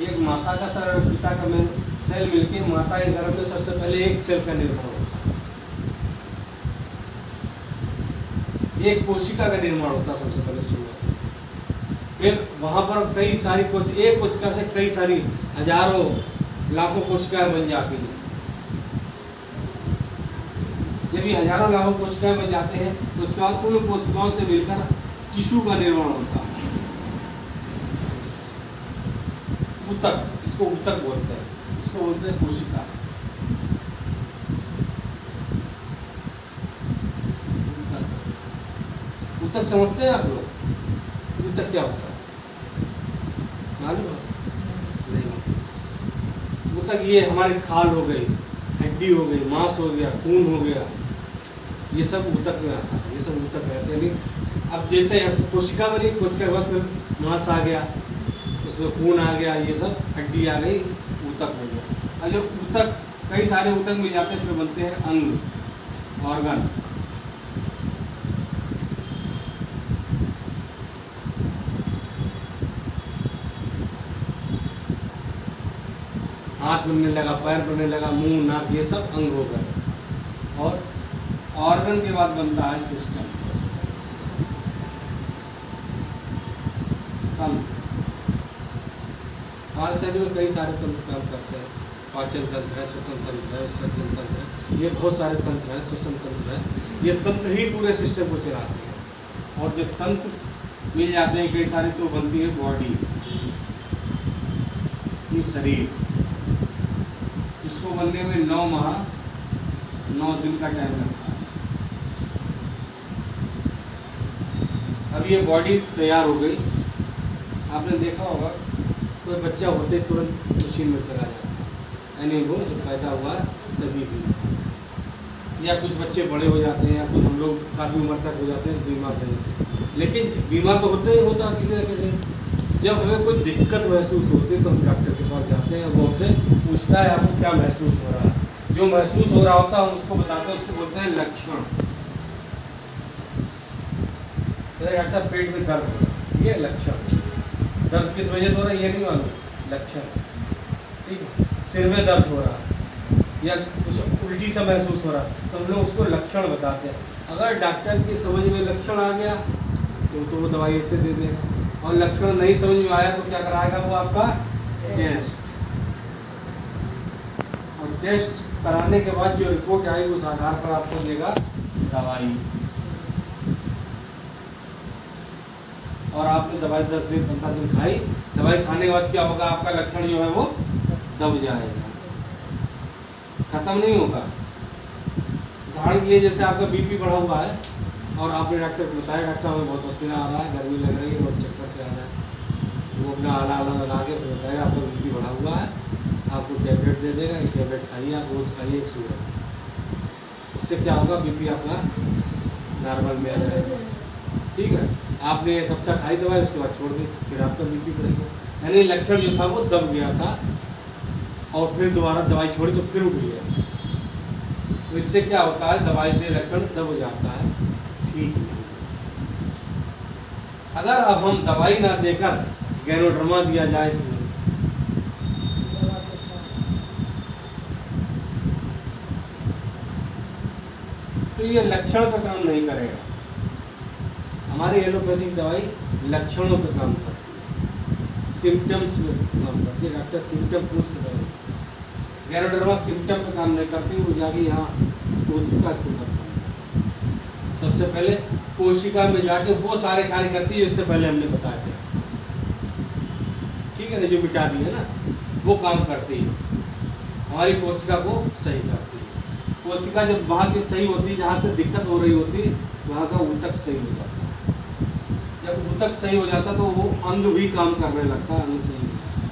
एक माता का सेल और पिता का सेल मिलके माता के गर्भ में सबसे पहले एक सेल का निर्माण होता है, एक कोशिका का निर्माण होता है सबसे पहले शुरुआत। फिर वहाँ पर कई सारी एक कोशिका से कई सारी हजारों लाखों कोशिकाएं बन जाती हैं। जब ये हजारों लाखों कोशिकाएं बन जाते हैं तो उसके बाद उन कोशिकाओं से मिलकर टिश्यू का निर्माण होता है। ऊतक, इसको ऊतक बोलते हैं, इसको बोलते हैं कोशिका। ऊतक समझते हैं आप लोग? ऊतक क्या होता है मालूम है? नहीं। ऊतक ये हमारी खाल हो गई, हड्डी हो गई, मांस हो गया, खून हो गया, ये सब ऊतक में आता है, ये सब ऊतक रहते हैं। अब जैसे कोशिका बनी, कोशिका के बाद फिर मांस आ गया, उसमें खून आ गया, ये सब हड्डी आ गई, ऊतक हो गया। और जो ऊतक, कई सारे ऊतक मिल जाते हैं, फिर बनते हैं अंग, ऑर्गन। हाथ बनने लगा, पैर बनने लगा, मुंह, नाक, ये सब अंग हो गए। और ऑर्गन के बाद बनता है सिस्टम, तंत्र। हमारे शरीर में कई सारे तंत्र काम करते हैं। पाचन तंत्र है, श्वसन तंत्र है, विसर्जन तंत्र है, ये बहुत सारे तंत्र हैं, श्वसन तंत्र है। ये तंत्र ही पूरे सिस्टम को चलाते हैं। और जब तंत्र मिल जाते हैं कई सारे तो बनती है बॉडी, ये शरीर। इसको बनने में 9 माह 9 दिन का टाइम लगता है। अब ये बॉडी तैयार हो गई। आपने देखा होगा कोई बच्चा होते तुरंत मशीन में चला जाता है, यानी वो जब पैदा हुआ तभी भी। या कुछ बच्चे बड़े हो जाते हैं, या कुछ हम लोग काफ़ी उम्र तक हो जाते हैं, बीमार हो जाते हैं। लेकिन बीमार तो होते ही होता किसी न किसी। जब हमें कोई दिक्कत महसूस होती है तो हम डॉक्टर के पास जाते हैं, वो हमसे पूछता है आपको क्या महसूस हो रहा है। जो महसूस हो रहा होता है हम उसको बताते हैं, उसको बोलते हैं लक्षण। डॉक्टर साहब पेट में दर्द हो रहा है, ये लक्षण। दर्द किस वजह से हो रहा है ये नहीं मालूम, लक्षण। ठीक है, सिर में दर्द हो रहा है या कुछ उल्टी सा महसूस हो रहा है तो हम लोग उसको लक्षण बताते हैं। अगर डॉक्टर की समझ में लक्षण आ गया तो वो दवाई ऐसे दे देगा, और लक्षण नहीं समझ में आया तो क्या कराएगा वो आपका टेस्ट। और टेस्ट कराने के बाद जो रिपोर्ट आएगी उस आधार पर आपको देगा दवाई। और आपने दवाई 10 दिन 15 दिन खाई, दवाई खाने के बाद क्या होगा, आपका लक्षण जो है वो दब जाएगा, खत्म नहीं होगा। उदाहरण के लिए जैसे आपका बीपी बढ़ा हुआ है और आपने डॉक्टर को बताया डॉक्टर साहब हमें बहुत पसीना आ रहा है, गर्मी लग रही है, बहुत चक्कर से आ रहा है, वो अपना आला लगा के फिर बताएगा आपका बीपी बढ़ा हुआ है, आपको टैबलेट दे देगा, एक टैबलेट खाइए, आप रोज खाइए 1 सुबह। उससे क्या होगा, बीपी आपका नॉर्मल में आ जाएगा। ठीक है, आपने 1 हफ्ता खाई दवाई, उसके बाद छोड़ दी, फिर आपका बीपी बढ़ेगा। यानी लक्षण जो था वो दब गया था और फिर दोबारा दवाई छोड़ी तो फिर उठ गया। तो इससे क्या होता है, दवाई से लक्षण दब जाता है, ठीक नहीं। अगर अब हम दवाई ना देकर गैनोड्रमा दिया जाए इसमें, तो ये लक्षण पे काम नहीं करेगा। हमारी एलोपैथिक दवाई लक्षणों पे काम करती है, सिम्टम्स पे काम करती है। डॉक्टर सिम्टम पूछ के दवाई, गैनोड्रमा सिम्टम पे काम नहीं करती, वो जाके यहाँ कोशिका के ऊपर काम करती है। सबसे पहले कोशिका में जाके वो सारे कार्य करती है जिससे पहले हमने बताया था, ठीक है ना, जो मिटा दी है ना, वो काम करती है, हमारी कोशिका को सही करती है। कोशिका जब वहाँ की सही होती है, जहाँ से दिक्कत हो रही होती है, वहाँ का ऊतक सही हो जाता है। जब ऊतक सही हो जाता है तो वो अंग भी काम करने लगता है, अंग सही हो जाता है।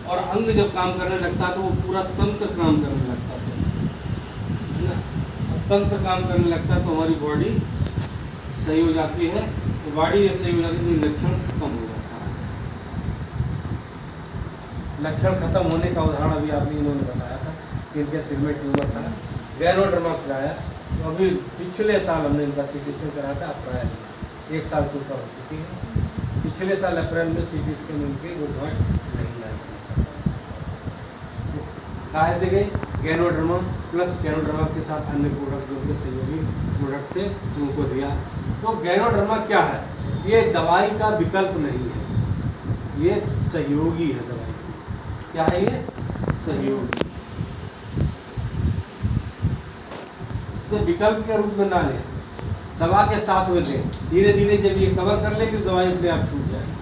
और अंग जब काम करने लगता है तो वो पूरा तंत्र काम करने लगता है सही से, है ना। तंत्र काम करने लगता है तो हमारी बॉडी सही हो जाती है। तो बॉडी जब सही हो जाती है तो लक्षण खत्म हो जाता है। लक्षण खत्म होने का उदाहरण अभी आपने इन्होंने बताया था कि इनके सिर में ट्यूमर था, गैनोड्रमा खिलाया, तो अभी पिछले साल हमने इनका CT स्कैन कराया था, अप्रैल में 1 साल से ऊपर हो चुकी है। पिछले साल अप्रैल में CT स्कैन उनकी रिपोर्ट नहीं आई थी। कहाँ से गए? गैनोडर्मा प्लस गैनोडर्मा के साथ अन्य प्रोडक्ट जो उनके सहयोगी प्रोडक्ट थे उनको दिया। तो गैनोडर्मा क्या है? ये दवाई का विकल्प नहीं है, ये सहयोगी है दवाई की। क्या है ये? सहयोगी। इसे विकल्प के रूप में ना लें, दवा के साथ में दें। धीरे धीरे जब ये कवर कर ले तो दवाई अपने आप छूट जाएगी।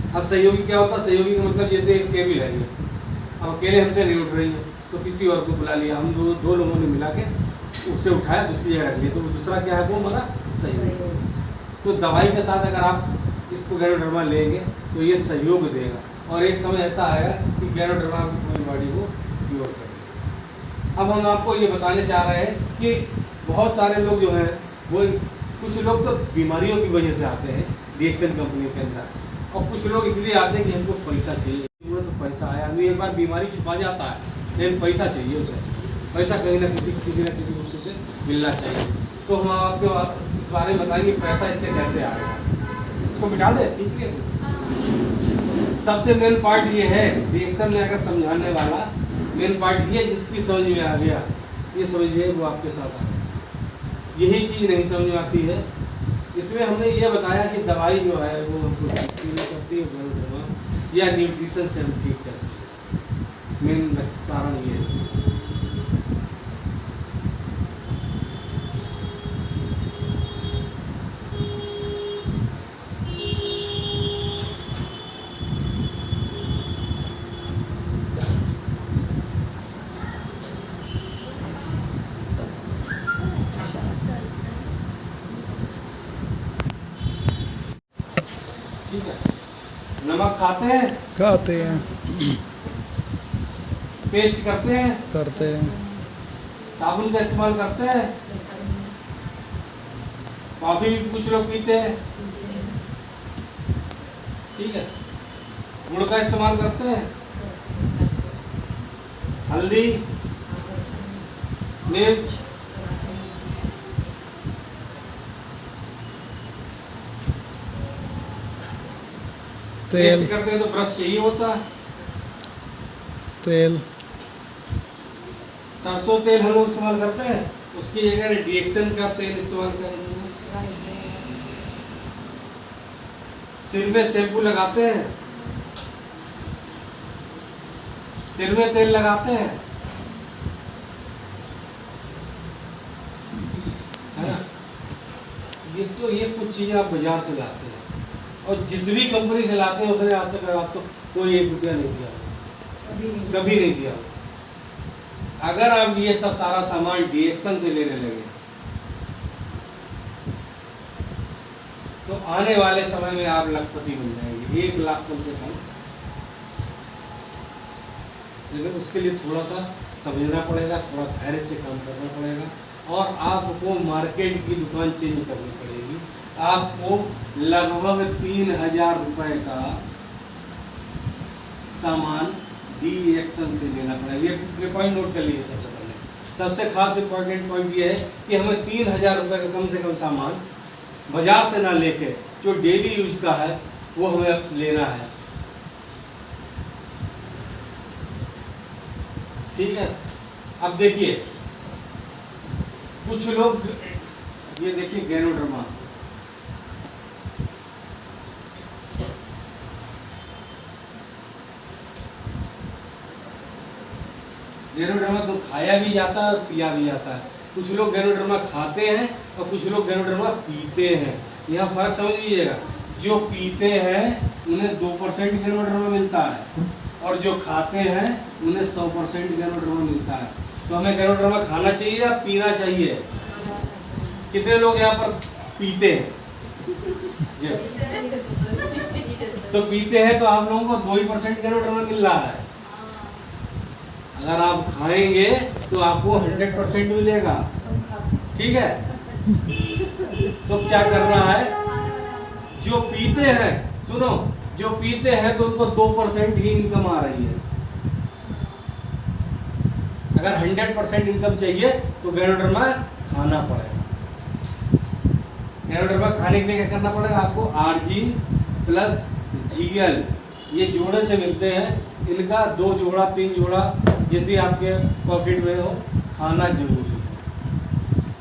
अब सहयोगी क्या होता है? सहयोगी का मतलब जैसे एक टेबल है ये, अब अकेले हमसे नहीं उठ रही है तो किसी और को बुला लिया, हम दो लोगों ने मिला के उससे उठाया, दूसरी जगह रख लिया, तो दूसरा क्या है? वो हमारा सहयोगी। तो दवाई के साथ अगर आप इसको गैनोडर्मा लेंगे तो ये सहयोग देगा और एक समय ऐसा आएगा कि गैनोडर्मा पूरी बॉडी को क्योर करेगा। अब हम आपको ये बताने चाह रहे हैं कि बहुत सारे लोग जो हैं वो, कुछ लोग तो बीमारियों की वजह से आते हैं रिएक्शन कंपनी के अंदर, और कुछ लोग इसलिए आते हैं कि हमको पैसा चाहिए। तो पैसा आया, आदमी एक बार बीमारी छुपा जाता है लेकिन पैसा चाहिए उसे, पैसा कहीं ना किसी रूप से मिलना चाहिए। तो हम आपको इस बारे में बताएंगे पैसा इससे कैसे आएगा। इसको मिटा दे, खींचिए। सबसे मेन पार्ट ये है रिएक्शन में अगर समझाने वाला मेन पार्ट ये, जिसकी समझ में आ गया ये समझिए वो आपके साथ आ गया। यही चीज़ नहीं समझ में आती है। इसमें हमने ये बताया कि दवाई जो है वो हमको ठीक नहीं करती है, या न्यूट्रिशन से हम ठीक कर सकते। मेन कारण ये है इसमें। ठीक है, नमक खाते हैं? खाते हैं। पेस्ट करते हैं? करते हैं। साबुन का इस्तेमाल करते हैं? कॉफी भी कुछ लोग पीते हैं। ठीक है, गुड़ का इस्तेमाल करते हैं? हल्दी, मिर्च, तेल पेस्ट करते हैं तो ब्रश चाहिए होता है। तेल सरसों तेल हम लोग इस्तेमाल करते हैं, उसकी जगह रिएक्शन का तेल इस्तेमाल करेंगे। सिर में शैम्पू लगाते हैं, सिर में तेल लगाते हैं, है ना? ये कुछ चीजें आप बाजार से लाते हैं और जिस भी कंपनी से लाते हैं उसने आज तक आप तो कोई 1 रुपया नहीं दिया, कभी नहीं दिया। अगर आप ये सब सारा सामान रिएक्शन से लेने लगे तो आने वाले समय में आप लखपति बन जाएंगे, 1 लाख कम से कम। लेकिन उसके लिए थोड़ा सा समझना पड़ेगा, थोड़ा धैर्य से काम करना पड़ेगा और आपको मार्केट की दुकान चेंज करनी पड़ेगी। आपको लगभग 3000 रुपए का सामान रिएक्शन से लेना पड़ेगा। ये पॉइंट नोट कर लीजिए। सबसे पहले सबसे खास इंपॉर्टेंट पॉइंट ये है कि हमें 3000 रुपए का कम से कम सामान बाजार से ना लेके जो डेली यूज का है वो हमें लेना है। ठीक है, अब देखिए कुछ लोग, ये देखिए गैनोडर्मा, गैनोडर्मा तो खाया भी जाता है और पिया भी जाता है। कुछ लोग गैनोडर्मा खाते हैं और कुछ लोग गैनोडर्मा पीते हैं। यहाँ फर्क समझ लीजिएगा, जो पीते हैं उन्हें 2% गैनोडर्मा मिलता है और जो खाते हैं उन्हें 100% गैनोडर्मा मिलता है। तो हमें गैनोडर्मा खाना चाहिए या पीना चाहिए? कितने लोग यहाँ पर पीते हैं? तो पीते हैं तो आप लोगों को 2% गैनोडर्मा मिल रहा है। अगर आप खाएंगे तो आपको 100% मिलेगा। ठीक है, तो क्या करना है? जो पीते हैं, सुनो, जो पीते हैं तो उनको 2% ही इनकम आ रही है। अगर 100% इनकम चाहिए तो गैनोडर्मा खाना पड़ेगा। गैनोडर्मा खाने के लिए क्या करना पड़ेगा आपको? Rg + Gl, ये जोड़े से मिलते हैं इनका 2 जोड़ा 3 जोड़ा जैसे आपके पॉकेट में हो खाना जरूरी है,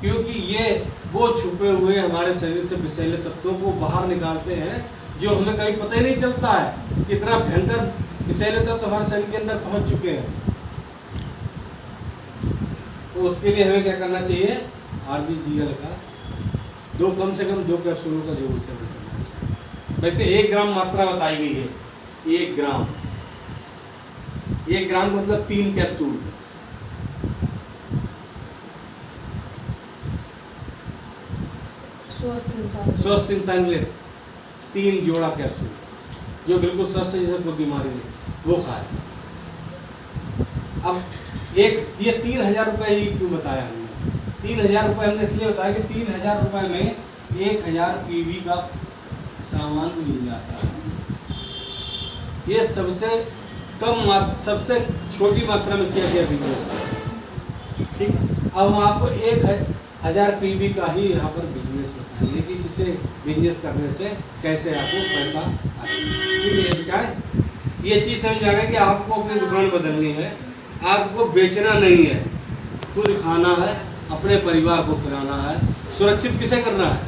क्योंकि ये वो छुपे हुए हमारे शरीर से विषैले तत्वों को बाहर निकालते हैं जो हमें कभी पता ही नहीं चलता है। कितना भयंकर विषैले तत्व हमारे शरीर के अंदर पहुंच चुके हैं। तो उसके लिए हमें क्या करना चाहिए, RGGL का कम से कम 2 कैप्सूलों का जरूर सेवन करना चाहिए। वैसे 1 ग्राम मात्रा बताई गई है, 1 ग्राम, 1 ग्राम मतलब 3 कैप्सूल। स्वस्थ इंसान के लिए 3 जोड़ा कैप्सूल, जो बिल्कुल स्वस्थ है, जिसे कोई बीमारी नहीं, वो खाए। अब ये 3000 रुपये ही क्यों बताया हमने? 3000 रुपये हमने इसलिए बताया कि 3000 रुपये में 1000 PV का सामान मिल जाता है। ये सबसे सबसे छोटी मात्रा में किया गया बिजनेस है। ठीक है, अब हम आपको 1000 PV का ही यहाँ पर बिजनेस बताएंगे कि इसे बिजनेस करने से कैसे आपको पैसा आएगा। ठीक है बेटा, ये चीज़ समझ आ गई कि आपको अपनी दुकान बदलनी है, आपको बेचना नहीं है, खुद खाना है, अपने परिवार को खिलाना है। सुरक्षित किसे करना है?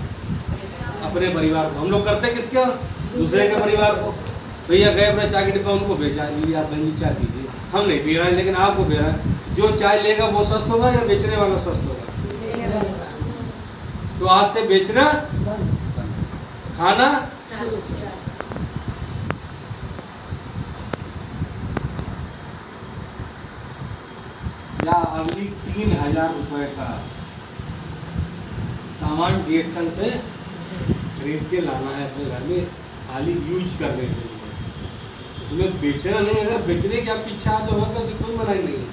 अपने परिवार को। हम लोग करते किसका? दूसरे के परिवार को। भैया गए अपना चाय के डिब्बा, उनको बेचा लीजिए, आप बहन जी चाय पीजिए, हम नहीं पी रहे हैं, लेकिन आपको पी रहा है। जो चाय लेगा वो स्वस्थ होगा या बेचने वाला स्वस्थ होगा? तो आज से बेचना, खाना या अगली 3000 रुपये का सामान डिएक्शन से खरीद के लाना है अपने घर में, खाली यूज करने के लिए, उसमें बेचना नहीं। अगर बेचने की आपकी इच्छा तो हो तो उसे कोई मनाही नहीं है।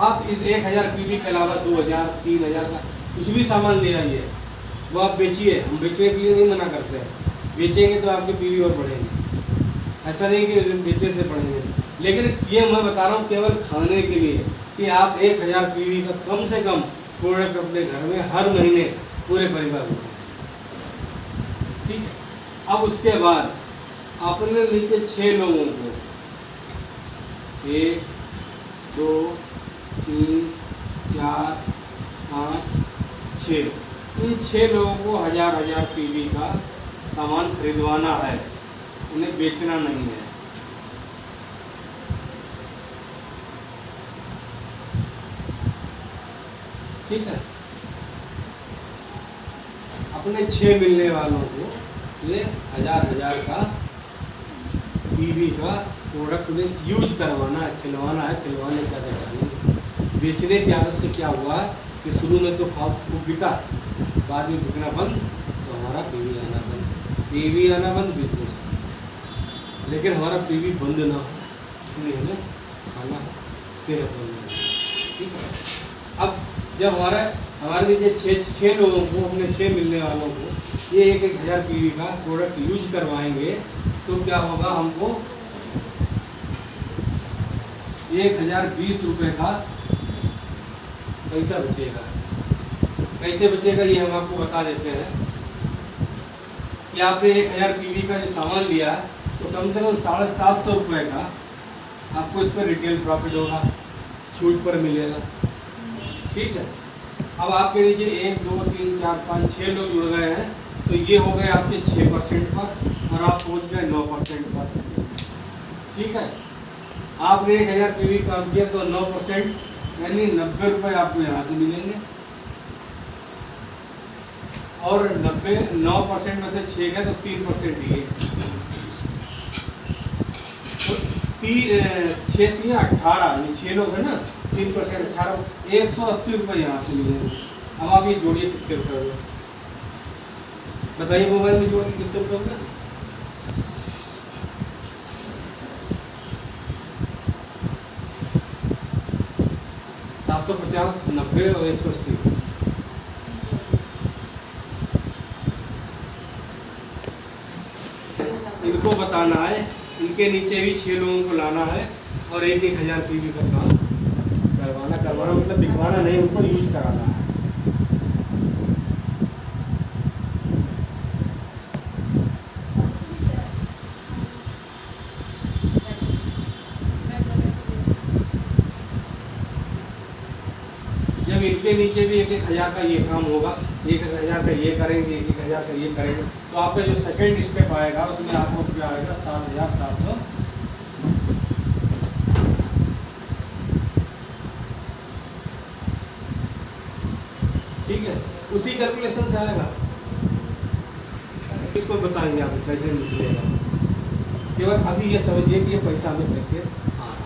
आप इस 1000 PV के अलावा 2000 3000 का कुछ भी सामान ले आइए, वो आप बेचिए। हम बेचने के लिए नहीं मना करते हैं, बेचेंगे तो आपके PV और बढ़ेंगे, ऐसा नहीं कि बेचने से बढ़ेंगे। लेकिन ये मैं बता रहा हूँ केवल खाने के लिए कि आप 1000 PV का कम से कम प्रोडक्ट अपने घर में हर महीने पूरे परिवार को। ठीक है, अब उसके बाद अपने नीचे 6 लोगों को 1 2 3 4 5 6 इन 6 लोगों को 1000 PV का सामान खरीदवाना है, उन्हें बेचना नहीं है। ठीक है, अपने 6 मिलने वालों को ये 1000 का PV का प्रोडक्ट उन्हें यूज करवाना है, खिलवाना है। खिलवाने का जगह बेचने की आदत से क्या हुआ कि शुरू में तो खूब बिका, बाद में बिकना बंद, तो हमारा PV आना बंद, PV आना बंद, बिजनेस। लेकिन हमारा PV बंद ना हो, इसलिए हमें खाना सेहतमंद। ठीक है, अब जब हमारे नीचे 6 लोगों को, अपने 6 मिलने वालों को ये 1000 PV का प्रोडक्ट यूज करवाएंगे तो क्या होगा, हमको 1020 रुपये का पैसा बचेगा। कैसे बचेगा ये हम आपको बता देते हैं कि आपने 1000 PV का जो सामान लिया तो कम से कम 750 रुपये का आपको इस पर रिटेल प्रॉफिट होगा, छूट पर मिलेगा। ठीक है, अब आपके नीचे 1 2 3 4 5 6 लोग जुड़ गए हैं, तो ये हो गए आपके 6% पर और आप पहुंच गए 9% पर। ठीक है, आपने 1000 PV काम किया तो 9% यानी 90 रुपये आपको यहाँ से मिलेंगे, और 9% में से 6 है तो 3% ये, तो 6 3 18, ये 6 लोग हैं ना, 3% 18, 180 रुपये यहाँ से मिलेंगे। अब आप ये जोड़िए कितने रुपये हुए, बताइए मोबाइल में जोड़ के कितने रुपये हुए? 750, 90 और 180। इनको बताना है, इनके नीचे भी 6 लोगों को लाना है और 1000 PV का काम करवाना मतलब बिकवाना नहीं, उनको यूज कराना है। जब इनके नीचे भी 1,000 का ये काम होगा, 1,000 का ये करेंगे, 1,000 का ये करेंगे, तो आपका जो सेकंड स्टेप आएगा उसमें आपको क्या आएगा 7,700। ठीक है, उसी कैलकुलेशन से आएगा, इसको बताएंगे आपको कैसे निकलेगा। केवल अभी ये समझिए कि ये पैसा हमें कैसे आ रहा है।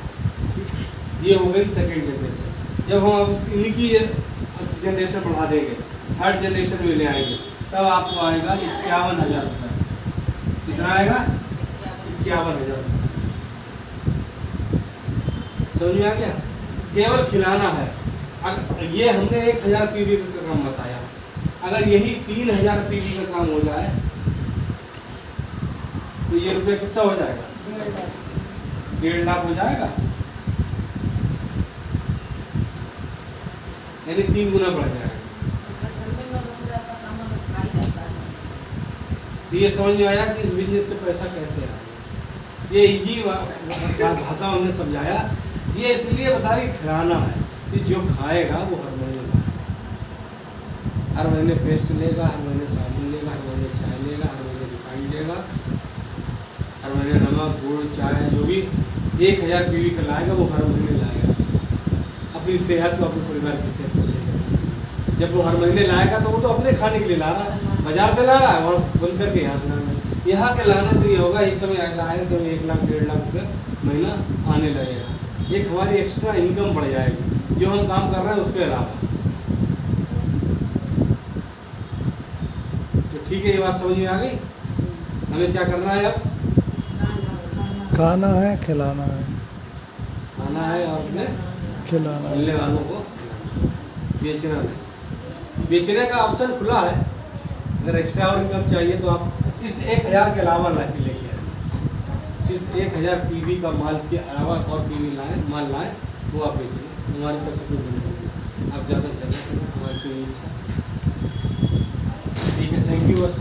ये हो गई सेकंड जनरेशन। जब हम अब इनकी जनरेशन बढ़ा देंगे, थर्ड जनरेशन में ले आएंगे, तब आपको आएगा 51,000 रुपये। कितना आएगा? 51,000 रुपये। समझ में आ गया? केवल खिलाना है। ये हमने 1,000 पीवी का काम बताया, अगर यही 3,000 पीवी का काम हो जाए तो ये रुपये कितना हो जाएगा? 1.5 लाख हो जाएगा, यानी 3 गुना बढ़ जाएगा। तो ये समझ में आया कि इस बिजनेस से पैसा कैसे आएगा। ये इजी भाषा हमने समझाया। ये इसलिए बता रही खिलाना है कि जो खाएगा वो हर महीने खाएगा, हर महीने पेस्ट लेगा, हर महीने साबुन लेगा, हर महीने चाय लेगा, हर महीने रिफाइंड लेगा, हर महीने नमक गुड़ चाय जो भी 1,000 पीवी का लाएगा वो हर महीने लाएगा। अपनी सेहत को, अपने परिवार की सेहत को सही करेगा। जब वो हर महीने लाएगा तो वो तो अपने खाने के लिए ला रहा है, बाजार से ला रहा है, वहाँ बंद करके यहाँ लाना है। यहाँ के लाने से ये होगा, एक समय आएगा तो 1 लाख 1.5 लाख रुपये महीना आने लगेगा। एक हमारी एक्स्ट्रा इनकम बढ़ जाएगी जो हम काम कर रहे हैं उसके अलावा। तो ठीक है, ये बात समझ में आ गई। हमें क्या करना है अब? खाना है, खिलाना है, खाना है और अपने खिलाना है। मिलने वालों को बेचना है। बेचने का ऑप्शन खुला है। अगर एक्स्ट्रा और इनकम चाहिए तो आप इस 1,000 के अलावा लेके आए। इस 1,000 पीवी का माल के अलावा और पीवी माल लाएँ तो आप बेचिए। हमारी तरफ से कोई नहीं, आप ज़्यादा से ज़्यादा हमारी तो इच्छा। ठीक है, थैंक यू बस।